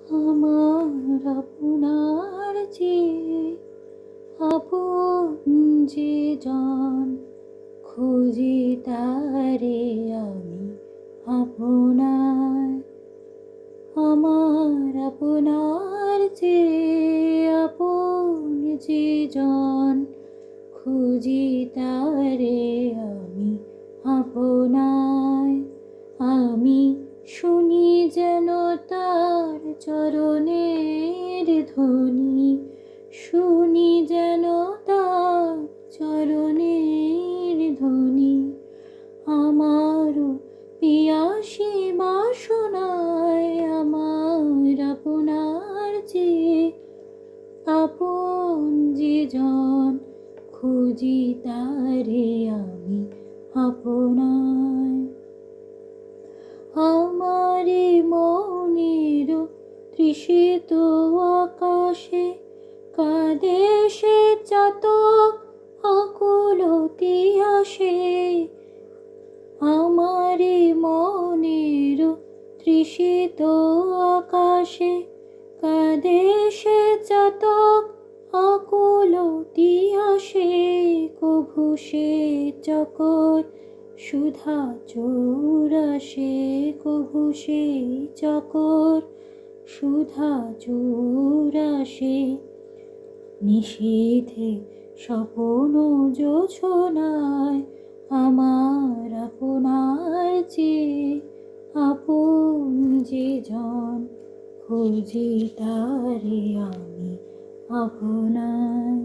আমার আপনার চেয়ে আপন যে জন, খুঁজি তারে আমি আপনার। আমার আপনার চেয়ে আপন যে জন, খুঁজি তারে আমি আপনার। আমি শুনি যেন তার চরণের ধ্বনি, শুনি যেন তার চরণের ধ্বনি। আমারও পিয়াসী বাসনায় আমার আপনার চেয়ে আপন যে জন, খুঁজি তারে আমি আপনার। আমারে মনের তৃষিত আকাশে কাঁদে সে চাতক আকুলতি আসে। আমারে মনের তৃষিত আকাশে কাঁদে সে চাতক আকুলতি আসে। কভু সে চকর সুধা চোর আসে, কভু সে চকর সুধা চোর আসে। নিশীথে স্বপন জোছনায় আমার আপনার চেয়ে আপন যে জন, খুঁজি তারে আমি আপনার।